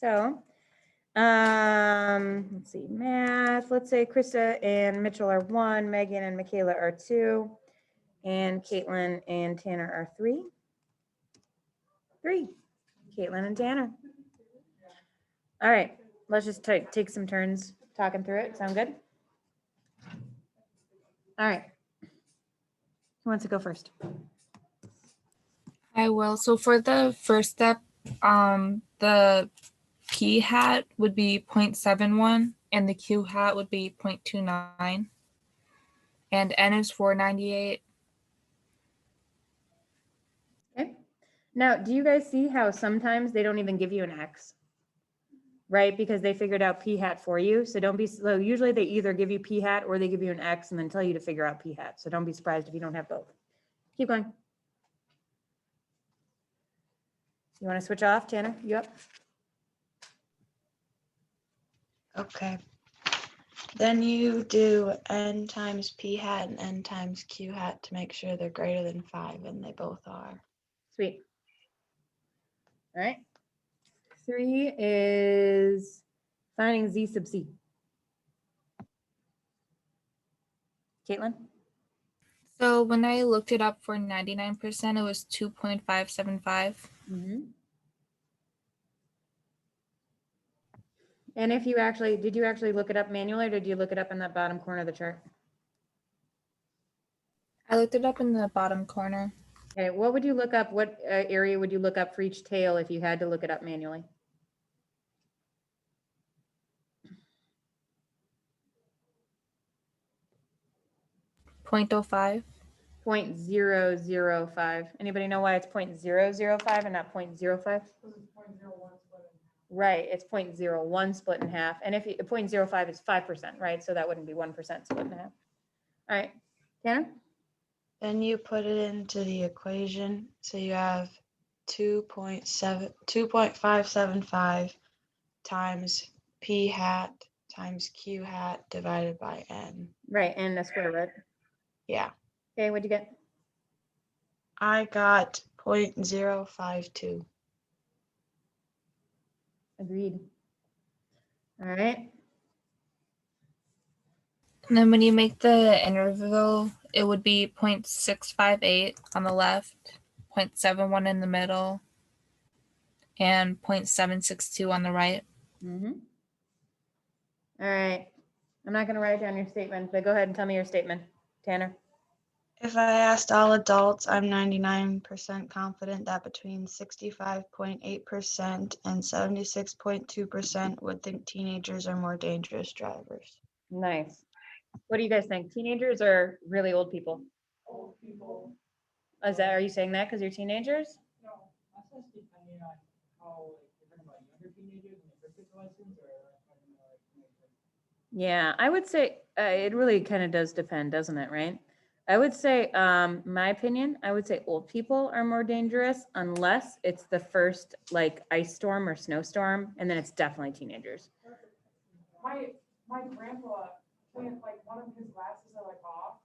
So, let's see, math. Let's say Krista and Mitchell are 1, Megan and Michaela are 2, and Caitlin and Tanner are 3. 3. Caitlin and Tanner. All right, let's just take some turns talking through it. Sound good? All right. Who wants to go first? I will. So for the first step, the P hat would be 0.71 and the Q hat would be 0.29. And N is 498. Okay. Now, do you guys see how sometimes they don't even give you an X? Right? Because they figured out P hat for you. So don't be slow. Usually they either give you P hat or they give you an X and then tell you to figure out P hat. So don't be surprised if you don't have both. Keep going. You want to switch off, Tanner? You up? Okay. Then you do N times P hat and N times Q hat to make sure they're greater than 5, and they both are. Sweet. All right. 3 is finding Z sub C. Caitlin? So when I looked it up for 99%, it was 2.575. Mm-hmm. And if you actually, did you actually look it up manually or did you look it up in that bottom corner of the chart? I looked it up in the bottom corner. Okay, what would you look up? What area would you look up for each tail if you had to look it up manually? .05. 0.005. Anybody know why it's 0.005 and not 0.05? Right, it's 0.01 split in half. And if 0.05 is 5%, right? So that wouldn't be 1% split in half. All right, Tanner? Then you put it into the equation. So you have 2.575 times P hat times Q hat divided by N. Right, and the square root. Yeah. Okay, what'd you get? I got 0.052. Agreed. All right. And then when you make the interval, it would be 0.658 on the left, 0.71 in the middle, and 0.762 on the right. Mm-hmm. All right. I'm not going to write down your statement, but go ahead and tell me your statement, Tanner. If I asked all adults, I'm 99% confident that between 65.8% and 76.2% would think teenagers are more dangerous drivers. Nice. What do you guys think? Teenagers or really old people? Old people. Are you saying that because you're teenagers? No, that's just depending on how, like, you're talking about younger teenagers and they first get the license, or talking about like teenagers? Yeah, I would say it really kind of does depend, doesn't it? Right. I would say, my opinion, I would say old people are more dangerous unless it's the first like ice storm or snowstorm, and then it's definitely teenagers. My grandpa can't, like, one of his glasses are like off,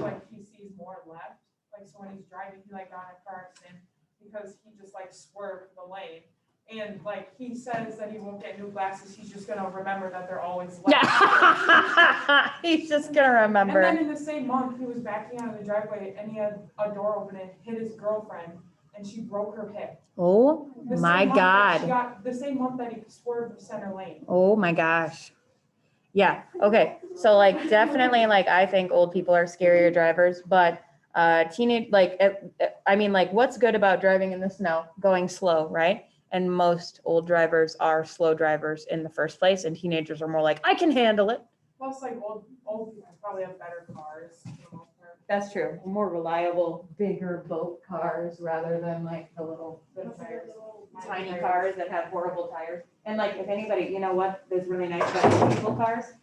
like he sees more left, like, so when he's driving, he like got in a car accident because he just like swerved the lane. And like he says that he won't get new glasses, he's just gonna remember that they're always left. Yeah, he's just gonna remember. And then in the same month, he was backing out of the driveway and he had a door open and hit his girlfriend and she broke her hip. Oh my God. She got the same month that he swerved the center lane. Oh my gosh. Yeah. Okay. So like definitely like I think old people are scarier drivers, but teenage I mean like what's good about driving in the snow? Going slow, right? And most old drivers are slow drivers in the first place, and teenagers are more like I can handle it. Plus, like old people probably have better cars for the most part. That's true. More reliable, bigger boat cars rather than like the little tiny cars that have horrible tires. And like, if anybody, you know what is really nice about diesel cars?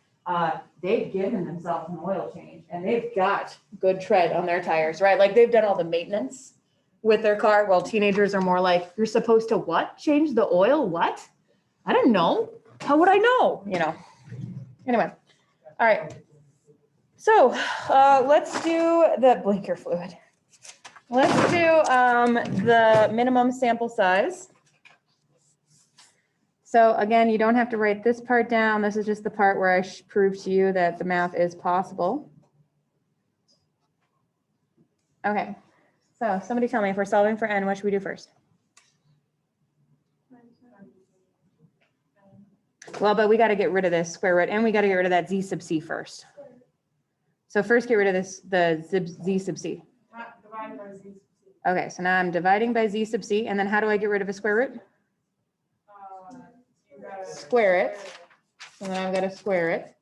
They've given themselves an oil change and they've got good tread on their tires, right? Like they've done all the maintenance with their car. While teenagers are more like, you're supposed to what? Change the oil? What? I don't know. How would I know? You know? Anyway. All right. So let's do the blinker fluid. Let's do the minimum sample size. So again, you don't have to write this part down. This is just the part where I prove to you that the math is possible. Okay, so somebody tell me, if we're solving for n, what should we do first? Well, but we got to get rid of this square root, and we got to get rid of that z sub c first. So first get rid of this, the z sub c. Divided by z. Okay, so now I'm dividing by z sub c, and then how do I get rid of a square root? You gotta Square it. And then I've got to square it.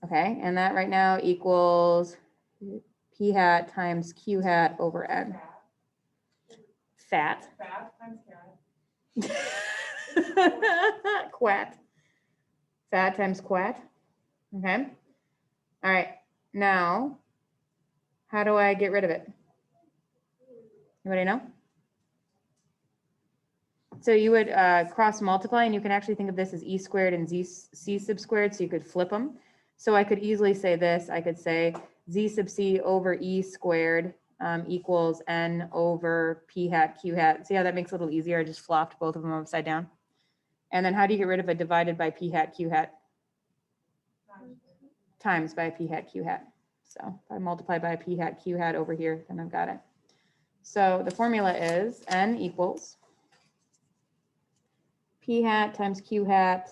Okay, and that right now equals p hat times q hat over n. Fat. Fat times carrot. Quat. Fat times quat. Okay. All right. Now, how do I get rid of it? Anybody know? So you would cross multiply, and you can actually think of this as e squared and c sub squared, so you could flip them. So I could easily say this. I could say z sub c over e squared equals n over p hat q hat. See how that makes it a little easier? I just flopped both of them upside down. And then how do you get rid of a divided by p hat q hat? Times by p hat q hat. So if I multiply by p hat q hat over here, then I've got it. So the formula is n equals p hat times q hat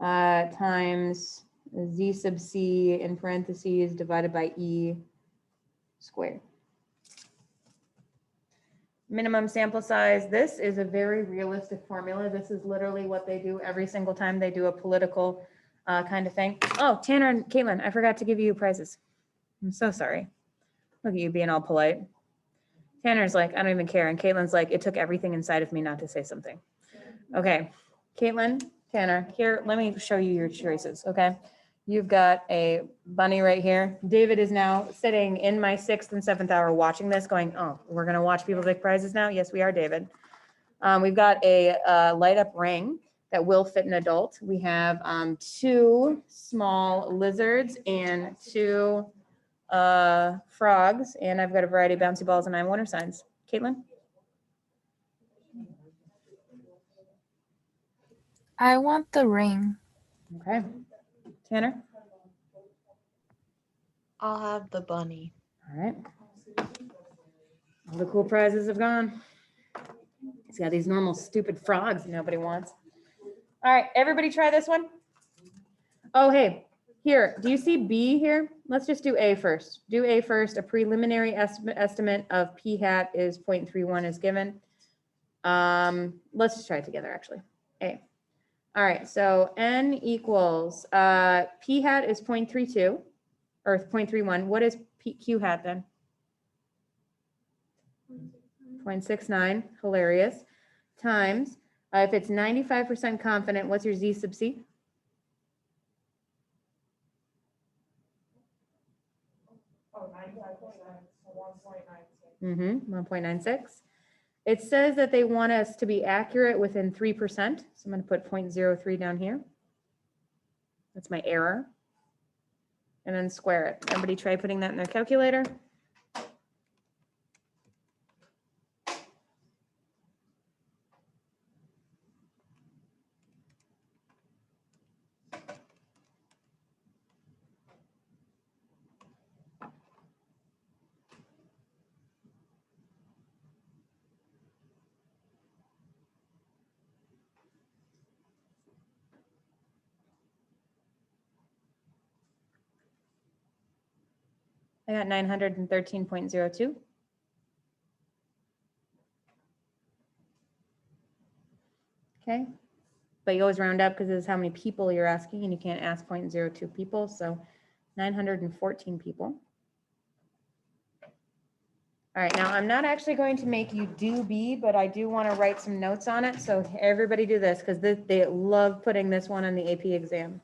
times z sub c in parentheses divided by e squared. Minimum sample size. This is a very realistic formula. This is literally what they do every single time they do a political kind of thing. Oh, Tanner and Caitlin, I forgot to give you prizes. I'm so sorry. Look at you being all polite. Tanner's like, I don't even care. And Caitlin's like, it took everything inside of me not to say something. Okay, Caitlin, Tanner, here, let me show you your choices, okay? You've got a bunny right here. David is now sitting in my 6th and 7th hour watching this going, oh, we're gonna watch people pick prizes now? Yes, we are, David. We've got a light up ring that will fit an adult. We have 2 small lizards and 2 frogs, and I've got a variety of bouncy balls and 9 water signs. Caitlin? I want the ring. Okay. Tanner? I'll have the bunny. All right. All the cool prizes have gone. He's got these normal stupid frogs nobody wants. All right, everybody try this one. Oh, hey, here, do you see B here? Let's just do A first. Do A first. A preliminary estimate of P hat is 0.31 is given. Let's just try it together, actually. A. All right, so N equals, P hat is 0.32 or 0.31. What is Q hat then? 0.69, hilarious, times, if it's 95% confident, what's your Z sub C? Oh, 95%, so 1.96. Mm-hmm, 1.96. It says that they want us to be accurate within 3%. So I'm going to put 0.03 down here. That's my error. And then square it. Everybody try putting that in their calculator. I got 913.02. Okay, but you always round up because this is how many people you're asking, and you can't ask 0.02 people, so 914 people. All right, now I'm not actually going to make you do B, but I do want to write some notes on it, so everybody do this because they love putting this one on the AP exam.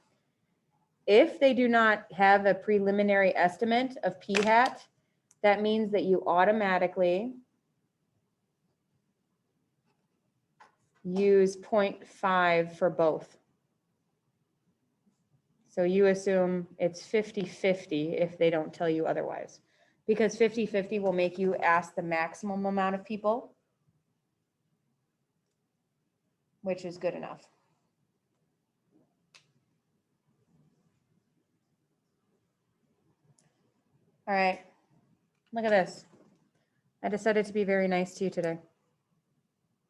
If they do not have a preliminary estimate of P hat, that means that you automatically use 0.5 for both. So you assume it's 50-50 if they don't tell you otherwise, because 50-50 will make you ask the maximum amount of people. which is good enough. All right, look at this. I decided to be very nice to you today.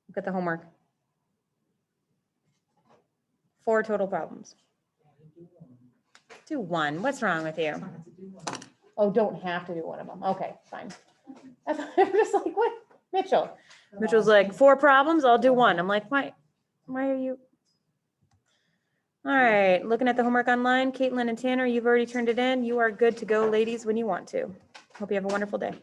Look at the homework. 4 total problems. Do one. What's wrong with you? Oh, don't have to do one of them. Okay, fine. I'm just like, what? Mitchell. Mitchell's like, 4 problems, I'll do one. I'm like, why are you? All right, looking at the homework online, Caitlin and Tanner, you've already turned it in. You are good to go, ladies, when you want to. Hope you have a wonderful day.